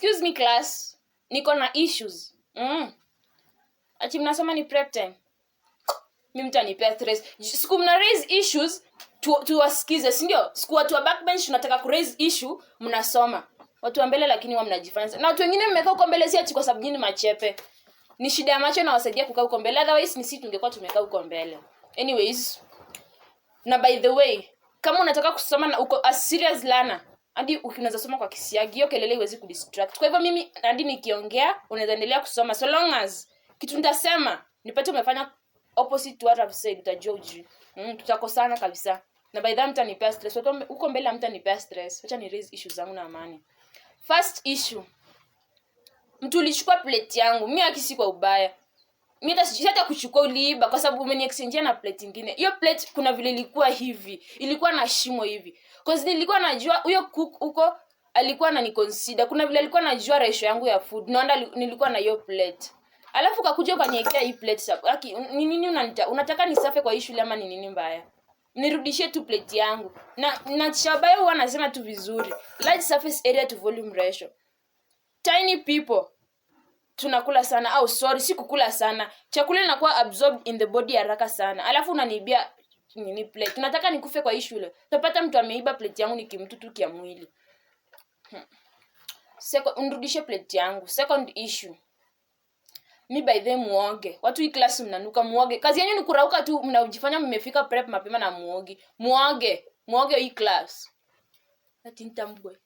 Excuse me class. Niko na issues. Ati mnasoma ni prep time. Mimi mtanipea stress. Siku mna raise issues tuwasikize, si ndio? Siku watu wa backbench tunataka ku raise issue, mnasoma. Watu wa mbele lakini wao mnajifanya. Na watu wengine mmekaa huko mbele si ati kwa sababu nyinyi machepe. Ni shida ya macho na wasaidia kukaa huko mbele. Otherwise ni sisi tungekuwa tumekaa huko mbele. Anyways, na by the way, kama unataka kusoma na uko a serious learner, hadi ukianza soma kwa kisiagi, hiyo kelele iwezi kudistract. Kwa hivyo mimi hadi nikiongea unaweza endelea kusoma so long as kitu nitasema nipate umefanya opposite to what I've said, utajua uji. Tutakosana kabisa. Na by the time mtanipea stress, uko mbele mtanipea stress. Acha ni raise issues zangu na amani. First issue. Mtu ulichukua plate yangu, mimi akisi kwa ubaya. Mimi hata kuchukua uliiba kwa sababu umeni-exchange na plate nyingine. Hiyo plate kuna vile ilikuwa hivi, ilikuwa na shimo hivi. Cause nilikuwa najua huyo cook huko alikuwa ananiconsider. Kuna vile alikuwa anajua ratio yangu ya food. Naona nilikuwa na hiyo plate. Alafu kakuja ukaniwekea hii plate sababu. Nini unataka nisafe kwa hii shule ama ni nini mbaya? Nirudishie tu plate yangu. Na Chabayo huwa anasema tu vizuri. Large surface area to volume ratio. Tiny people tunakula sana au si kukula sana. Chakula inakuwa absorbed in the body haraka sana. Alafu unaniibia nini plate. Tunataka nikufe kwa hii shule. Utapata mtu ameiba plate yangu nikimtutu kia mwili. Unirudishie plate yangu. Second issue. Mi by the muoge. Watu hii class mnanuka muoge. Kazi yenu ni kurauka tu, mnajifanya mmefika prep mapema na muoge. Muoge hii class. Ati nitambwe.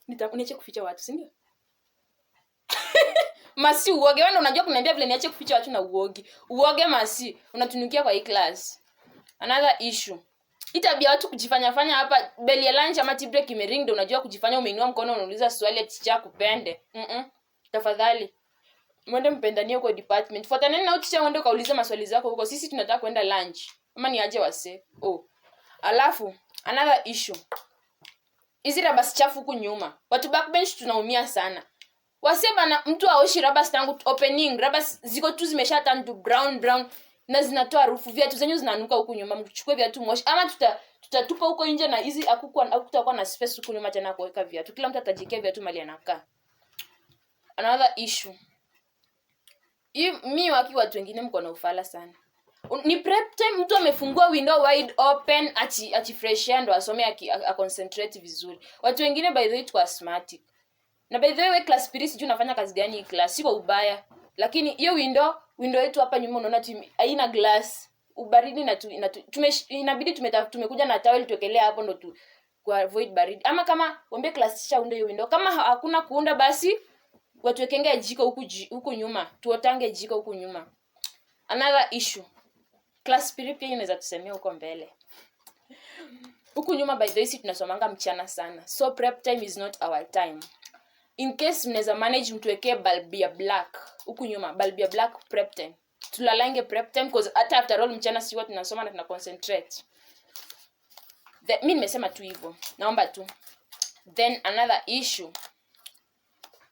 Niache kuficha watu, si ndio? Masi uoge. Wewe unajua kuniambia vile niache kuficha watu na uoge. Uoge masi. Unatunukia kwa hii class. Another issue. Itabia watu kujifanya hapa bell ya lunch ama tea break imering ndio unajua kujifanya umeinua mkono unauliza swali ati teacher kupende. Tafadhali. Mwende mpendanie huko department. Fuataneni na teacher mwende kaulize maswali zako huko. Sisi tunataka kwenda lunch. Ama ni aje wase. Alafu another issue. Hizi raba chafu huku nyuma. Watu backbench tunaumia sana. Wasema na mtu aoshi raba tangu opening, raba ziko tu zimesha turn to brown na zinatoa harufu, viatu zenyu zinanuka huku nyuma. Mchukue viatu moshi ama tutatupa huko nje na hizi hakutakuwa na space huku nyuma tena kuweka viatu. Kila mtu atajikia viatu mali anakaa. Another issue. Mimi watu wengine mko na ufala sana. Ni prep time mtu amefungua window wide open ati fresh air ndo asome concentrate vizuri. Watu wengine by the way tu asthmatic. Na by the way class spirit sijui unafanya kazi gani hii class, siko ubaya. Lakini hiyo window yetu hapa nyuma unaona haina glass. Ubaridi inabidi tumekuja na towel tuwekelea hapo ndo ku avoid baridi. Ama kama ombe class teacher unde hiyo window. Kama hakuna kuunda basi watu wekenge jiko huku nyuma. Tuotange jiko huku nyuma. Another issue. Class spirit pia inaweza tusemea huko mbele. Huku nyuma by the way tunasomanga mchana sana. So prep time is not our time. In case mnaweza manage mtuwekee bulb ya black huku nyuma, bulb ya black prep time. Tulalange prep time because after all mchana si watu tunasoma na tuna concentrate. Mimi nimesema tu hivyo. Naomba tu. Then another issue.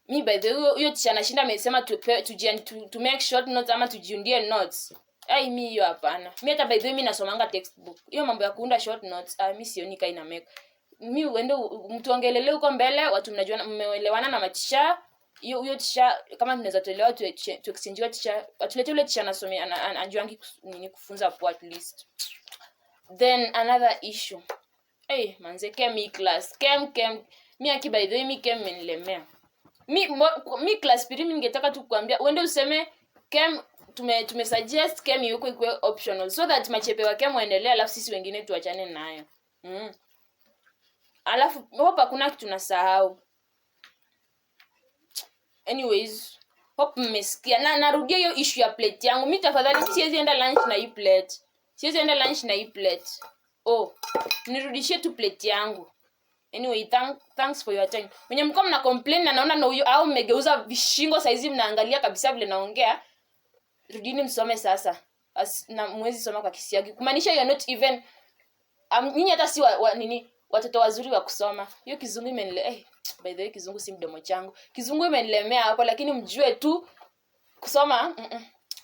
Mimi by the way hiyo teacher anashinda amesema to make short notes ama tujiundie notes. Mimi hiyo hapana. Mimi hata by the way mimi nasomanga textbook. Hiyo mambo ya kuunda short notes, mimi sioni kai na make. Mimi uende mtuongelele huko mbele, watu mnajua mmeelewana na matisha. Hiyo tisha kama tunaweza tuelewa tu exchange tisha. Atulete yule tisha anasomea anajuangi nini kufunza hapo at least. Then another issue. Manze chem class. Chem. Mimi by the way mimi chem imenilemea. Mimi class pili mimi ningetaka tu kukuambia uende useme chem tumesuggest chem yuko ikuwe optional so that machepe wa chem waendelee alafu sisi wengine tuachane nayo. Alafu hope hakuna kitu nasahau. Anyways, hope mmesikia. Na narudia hiyo issue ya plate yangu. Mimi tafadhali siwezi enda lunch na hii plate. Nirudishie tu plate yangu. Anyway, thanks for your time. Mwenye mko mna complain na naona na huyo au mmegeuza vishingo saizi mnaangalia kabisa vile naongea. Rudini msome sasa. Na mwezi soma kwa kisiagi. Kumaanisha you are not even nyinyi hata si watoto wazuri wa kusoma. Hiyo kizungu by the way kizungu si mdomo changu. Kizungu imenilemea hapo lakini mjue tu kusoma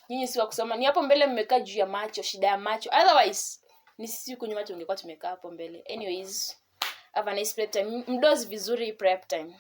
nyinyi si wa kusoma. Ni hapo mbele mmekaa juu ya macho, shida ya macho. Otherwise ni sisi huko nyuma tungekuwa tumekaa hapo mbele. Anyways, Have a nice prep time. Mdozi vizuri prep time.